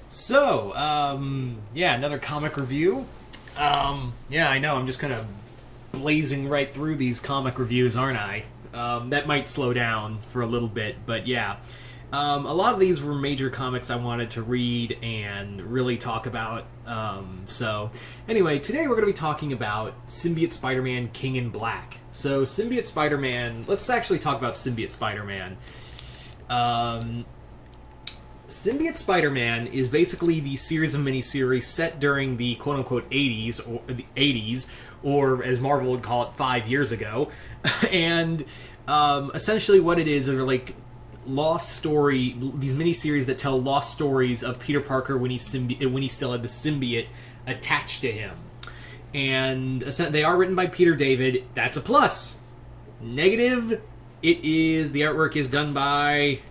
Yeah, another comic review. Yeah, I know, I'm just kind of blazing right through these comic reviews, aren't I? That might slow down for a little bit, but yeah. A lot of these were major comics I wanted to read and really talk about. Anyway, today we're going to be talking about Symbiote Spider-Man King in Black. So, Symbiote Spider-Man, let's actually talk about Symbiote Spider-Man. Symbiote Spider-Man is basically the series of miniseries set during the quote-unquote 80s, or as Marvel would call it, 5 years ago. And essentially what it is are like lost story, these miniseries that tell lost stories of Peter Parker when he still had the symbiote attached to him. And they are written by Peter David. That's a plus. Negative, the artwork is done by...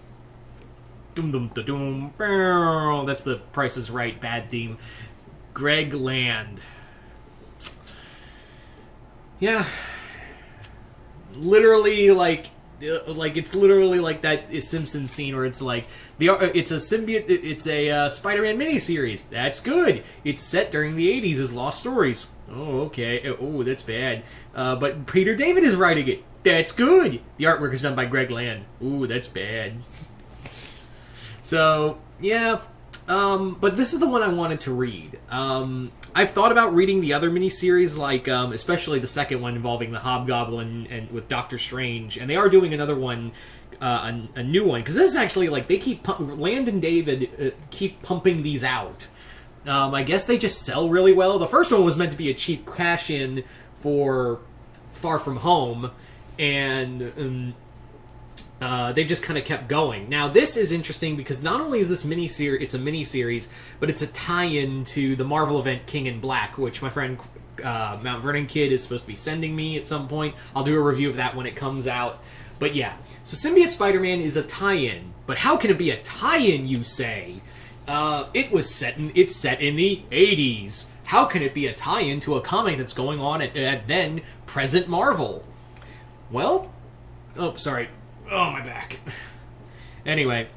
That's the Price is Right bad theme. Greg Land. Yeah. Literally, it's literally like that Simpsons scene where it's like it's a symbiote. It's a Spider-Man miniseries. That's good. It's set during the 80s as Lost Stories. Oh, okay. Oh, that's bad. But Peter David is writing it. That's good. The artwork is done by Greg Land. Ooh, that's bad. So, yeah, but this is the one I wanted to read. I've thought about reading the other miniseries, like, especially the second one involving the Hobgoblin and with Doctor Strange, and they are doing another one, a new one, because this is actually, like, Land and David keep pumping these out. I guess they just sell really well. The first one was meant to be a cheap cash-in for Far From Home, and... they just kind of kept going. Now, this is interesting because not only is this it's a miniseries, but it's a tie-in to the Marvel event King in Black, which my friend Mount Vernon Kid is supposed to be sending me at some point. I'll do a review of that when it comes out. But yeah, so Symbiote Spider-Man is a tie-in. But how can it be a tie-in, you say? It's set in the 80s. How can it be a tie-in to a comic that's going on at then present Marvel? Well, oh, sorry. Oh, my back. Anyway,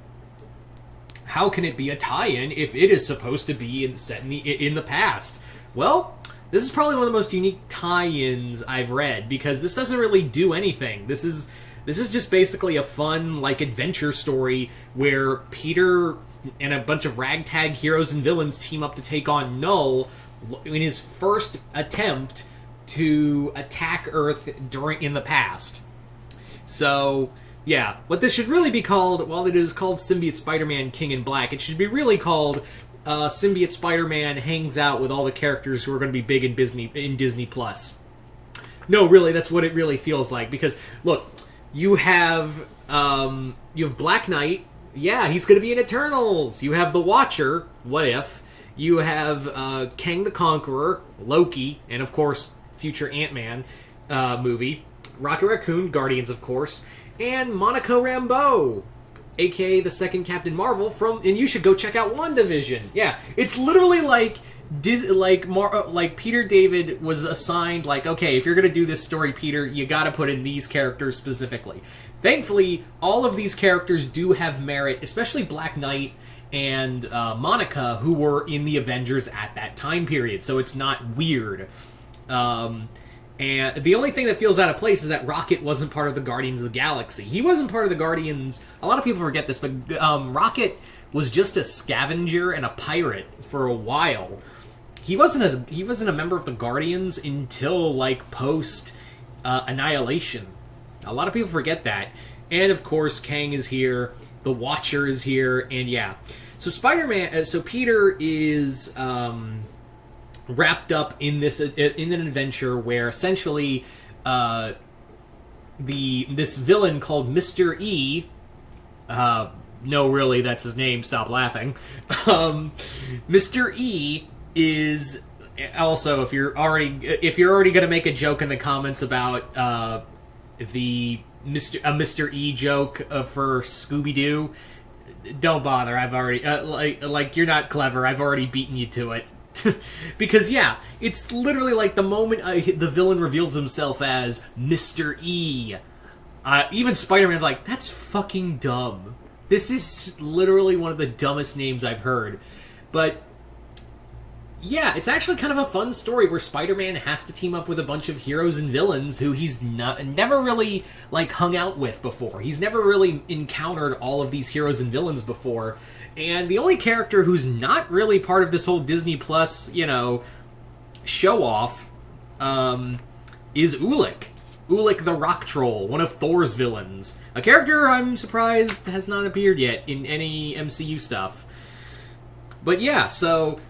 how can it be a tie-in if it is supposed to be set in the past? Well, this is probably one of the most unique tie-ins I've read, because this doesn't really do anything. This is just basically a fun, like, adventure story where Peter and a bunch of ragtag heroes and villains team up to take on Null in his first attempt to attack Earth in the past. So... yeah, what this should really be called, while it is called Symbiote Spider-Man King in Black, it should be really called Symbiote Spider-Man Hangs Out with all the characters who are going to be big in Disney Plus. No, really, that's what it really feels like. Because, look, you have Black Knight. Yeah, he's going to be in Eternals. You have the Watcher. What if? You have Kang the Conqueror, Loki, and, of course, future Ant-Man movie. Rocket Raccoon, Guardians, of course. And Monica Rambeau, aka the second Captain Marvel and you should go check out WandaVision. Yeah, it's literally like Peter David was assigned, like, okay, if you're gonna do this story, Peter, you gotta put in these characters specifically. Thankfully, all of these characters do have merit, especially Black Knight and Monica, who were in the Avengers at that time period, so it's not weird. And the only thing that feels out of place is that Rocket wasn't part of the Guardians of the Galaxy. He wasn't part of the Guardians... a lot of people forget this, but Rocket was just a scavenger and a pirate for a while. He wasn't a member of the Guardians until, like, post Annihilation. A lot of people forget that. And, of course, Kang is here, the Watcher is here, and yeah. So Peter is... wrapped up in an adventure where essentially this villain called Mr. E, no, really, that's his name, stop laughing. Mr. E is also, if you're already gonna make a joke in the comments about the Mr. E joke for Scooby-Doo, don't bother. I've already like you're not clever. I've already beaten you to it. Because, yeah, it's literally like the moment the villain reveals himself as Mr. E. Even Spider-Man's like, that's fucking dumb. This is literally one of the dumbest names I've heard. But yeah, it's actually kind of a fun story where Spider-Man has to team up with a bunch of heroes and villains who he's never really like hung out with before. He's never really encountered all of these heroes and villains before. And the only character who's not really part of this whole Disney Plus, show off, is Ulik. Ulik the Rock Troll, one of Thor's villains. A character I'm surprised has not appeared yet in any MCU stuff. But yeah, so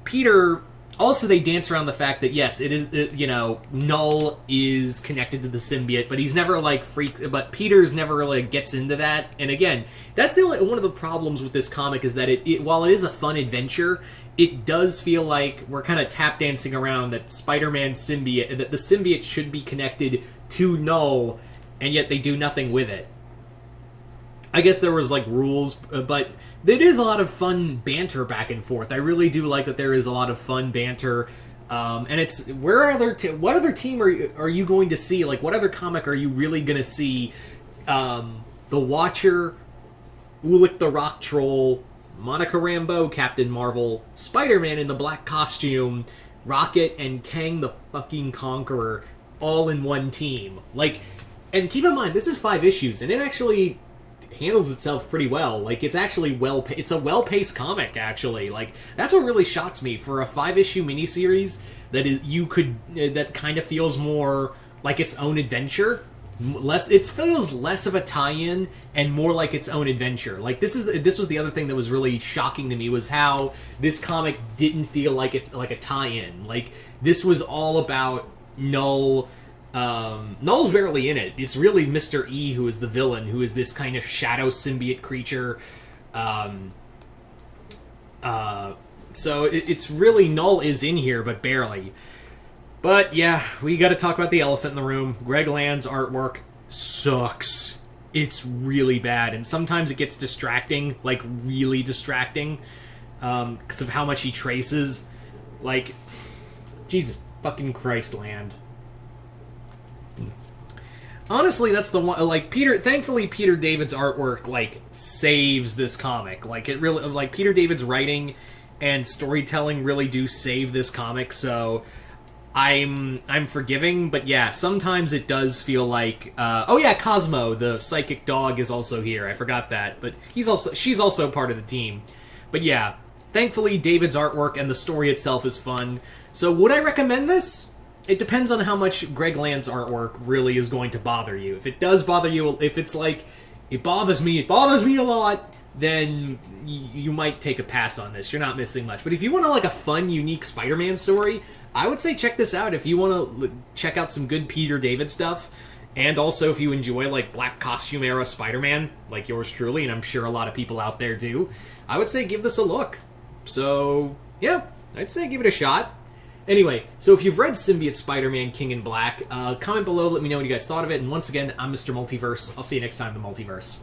Peter, also they dance around the fact that yes, Null is connected to the symbiote, but he's never but Peter's never really gets into that. And again, that's one of the problems with this comic is that while it is a fun adventure, it does feel like we're kind of tap dancing around that Spider-Man symbiote, that the symbiote should be connected to Null, and yet they do nothing with it. I guess there was rules, but it is a lot of fun banter back and forth. I really do like that there is a lot of fun banter. And it's what other team are you going to see? What other comic are you really going to see? The Watcher, Ulik the Rock Troll, Monica Rambeau, Captain Marvel, Spider-Man in the black costume, Rocket, and Kang the fucking Conqueror all in one team. And keep in mind, this is 5 issues, and it actually handles itself pretty well. It's actually it's a well-paced comic, actually. That's what really shocks me. For a 5-issue miniseries that kind of feels more like its own adventure, it feels less of a tie-in and more like its own adventure. This was the other thing that was really shocking to me, was how this comic didn't feel like it's like a tie-in. This was all about Null. Null's barely in it. It's really Mr. E who is the villain, who is this kind of shadow symbiote creature. So it's really Null is in here, but barely. But yeah, we got to talk about the elephant in the room. Greg Land's artwork sucks. It's really bad, and sometimes it gets distracting, really distracting, because of how much he traces. Jesus fucking Christ, Land. Honestly, that's the one. Thankfully, Peter David's artwork saves this comic. It really Peter David's writing and storytelling really do save this comic. So I'm forgiving, but yeah, sometimes it does feel like oh yeah, Cosmo, the psychic dog, is also here. I forgot that, but she's also part of the team. But yeah, thankfully David's artwork and the story itself is fun. So would I recommend this? It depends on how much Greg Land's artwork really is going to bother you. If it does bother you, if it's it bothers me a lot, then you might take a pass on this. You're not missing much. But if you want a fun, unique Spider-Man story, I would say check this out. If you want to check out some good Peter David stuff, and also if you enjoy black costume era Spider-Man, like yours truly, and I'm sure a lot of people out there do, I would say give this a look. So yeah, I'd say give it a shot. Anyway, so if you've read Symbiote Spider-Man King in Black, comment below, let me know what you guys thought of it. And once again, I'm Mr. Multiverse. I'll see you next time in the Multiverse.